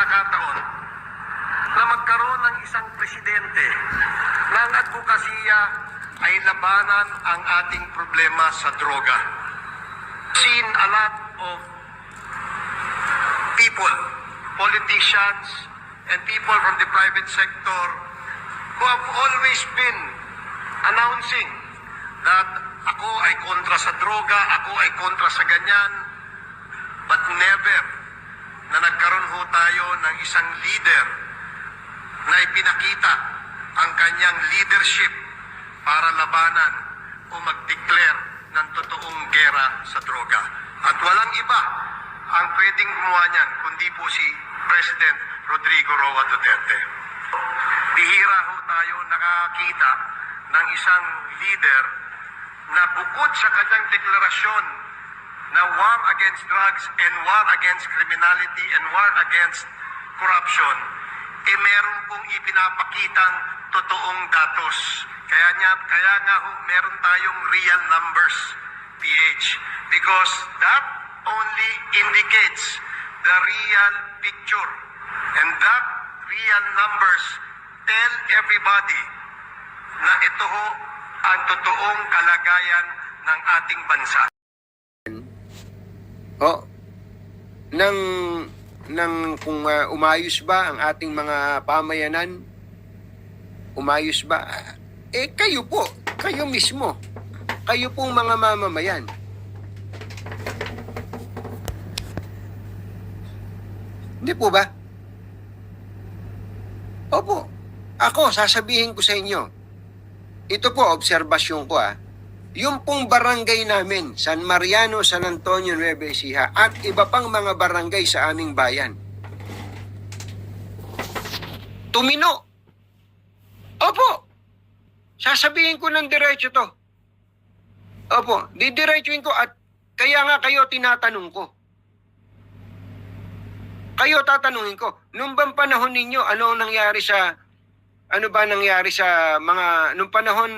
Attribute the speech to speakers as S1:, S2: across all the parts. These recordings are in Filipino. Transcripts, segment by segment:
S1: pagkakataon na magkaroon ng isang presidente na ang advokasya ay labanan ang ating problema sa droga. Seen a lot of people, politicians, and people from the private sector who have always been announcing that ako ay kontra sa droga, ako ay kontra sa ganyan, but never na nagkaroon ho tayo ng isang leader na ipinakita ang kanyang leadership para labanan o mag-declare ng totoong gera sa droga. At walang iba ang pwedeng gumawa niyan kundi po si President Rodrigo Roa Duterte. Bihira ho tayo nakakita ng isang leader na bukod sa kanyang deklarasyon na war against drugs and war against criminality and war against corruption, meron pong ipinapakitang totoong datos. Kaya nga ho, meron tayong real numbers, PH, because that only indicates the real picture. And that real numbers tell everybody na ito ho ang totoong kalagayan ng ating bansa.
S2: Kung umayos ba ang ating mga pamayanan, umayos ba? Kayo po, kayo mismo, kayo pong mga mamamayan. Hindi po ba? Opo, ako sasabihin ko sa inyo, ito po, obserbasyon ko yung pong barangay namin, San Mariano, San Antonio, Nueva Ecija, at iba pang mga barangay sa aming bayan. Tumino. Opo. Sasabihin ko ng diretso to. Opo. Didiretsuin ko at kaya nga kayo tinatanong ko. Kayo tatanungin ko. Nung bang panahon ninyo, ano nangyari sa nung panahon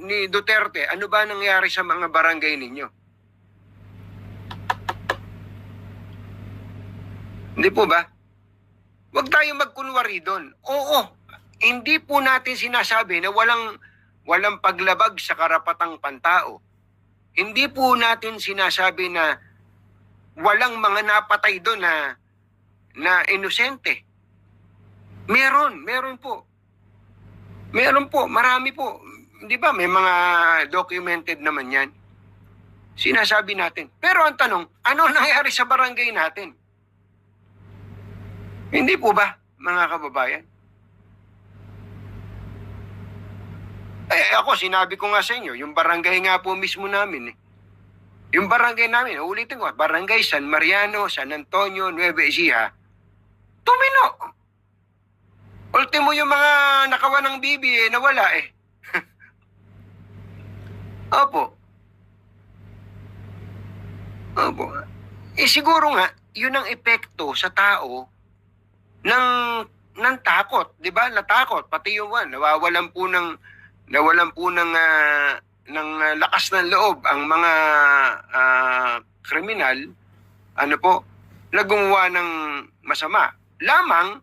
S2: ni Duterte, ano ba nangyari sa mga barangay ninyo? Hindi po ba? Huwag tayong magkunwari doon. Oo, hindi po natin sinasabi na walang paglabag sa karapatang pantao. Hindi po natin sinasabi na walang mga napatay doon na inosente. Meron po. Meron po, marami po. Di ba, may mga documented naman yan. Sinasabi natin. Pero ang tanong, ano nangyari sa barangay natin? Hindi po ba, mga kababayan? Ako, sinabi ko nga sa inyo, yung barangay nga po mismo namin. Yung barangay namin, ulitin ko, barangay San Mariano, San Antonio, Nueva Ecija, tumino. Ultimo yung mga nakawan ng bibi, nawala Opo. Opo. Siguro nga, yun ang epekto sa tao ng takot, 'di ba? Natakot pati yung nawawalan po ng lakas ng loob ang mga kriminal, na gumawa ng masama. Lamang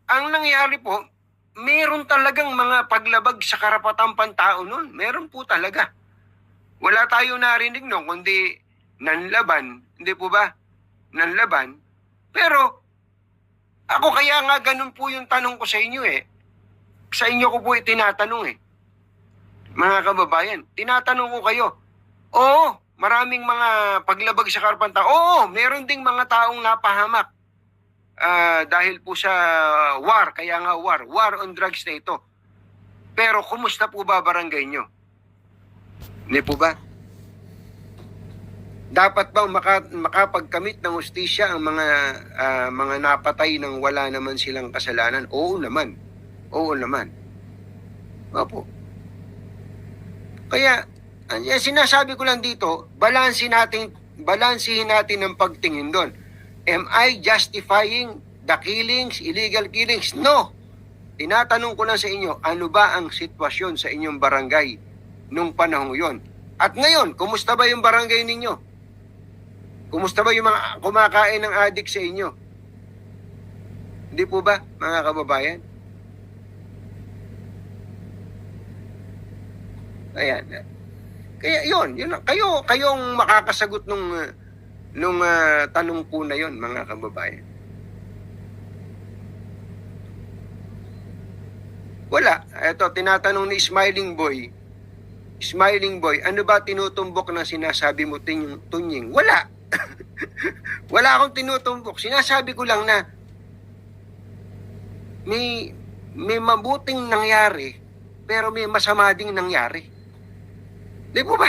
S2: ang nangyari po, meron talagang mga paglabag sa karapatang pantao nun. Meron po talaga. Wala tayo narinig nun, kundi nanlaban. Hindi po ba? Nanlaban. Pero, ako kaya nga ganun po yung tanong ko sa inyo Sa inyo ko po tinatanong Mga kababayan, tinatanong ko kayo. Oo, maraming mga paglabag sa karapatang tao. Oo, meron ding mga taong napahamak. Dahil po sa war, kaya nga war on drugs na ito. Pero kumusta po ba barangay nyo? Hindi po ba? Dapat bang makapagkamit ng hustisya ang mga napatay nang wala naman silang kasalanan? Oo naman. Opo. Kaya, sinasabi ko lang dito, balansihin natin ang pagtingin doon. Am I justifying the killings, illegal killings? No. Tinatanong ko lang sa inyo, ano ba ang sitwasyon sa inyong barangay nung panahon yon? At ngayon, kumusta ba yung barangay ninyo? Kumusta ba yung mga kumakain ng adik sa inyo? Hindi po ba, mga kababayan? Ayan. Kaya yun kayo ang makakasagot nung tanong po na yon, mga kababayan. Wala. Ito, tinatanong ni Smiling Boy, ano ba tinutumbok na sinasabi mo, Tunying? Wala. Wala akong tinutumbok. Sinasabi ko lang na may mabuting nangyari, pero may masama ding nangyari. Di po ba?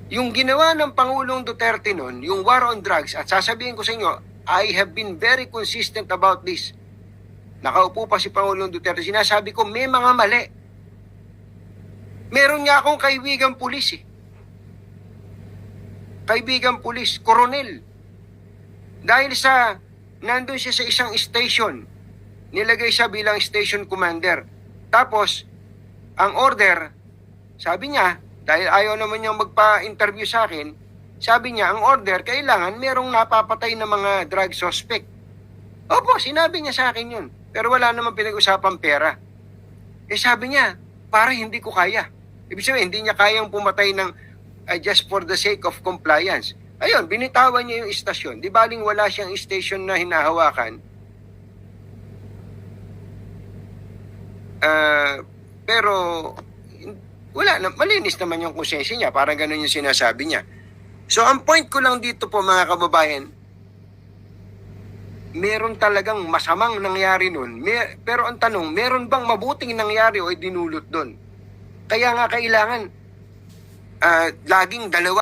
S2: Yung ginawa ng Pangulong Duterte noon, yung war on drugs, at sasabihin ko sa inyo, I have been very consistent about this. Nakaupo pa si Pangulong Duterte, sinasabi ko, may mga mali. Meron nga akong kaibigang pulis eh. Kaibigang pulis, koronel. Dahil nandun siya sa isang station, nilagay siya bilang station commander. Tapos, ang order, sabi niya, dahil ayaw naman niyang magpa-interview sa akin, sabi niya, ang order, kailangan merong napapatay na mga drug suspect. Opo, sinabi niya sa akin yun. Pero wala naman pinag-usapang pera. Sabi niya, para hindi ko kaya. Ibig sabihin, hindi niya kayang pumatay ng just for the sake of compliance. Ayun, binitawan niya yung istasyon. Di baling wala siyang station na hinahawakan. Pero wala na, malinis naman yung konsensya niya, parang ganun yung sinasabi niya. So ang point ko lang dito po, mga kababayan, meron talagang masamang nangyari nun, pero ang tanong, meron bang mabuting nangyari o dinulot doon? Kaya nga kailangan laging dalawa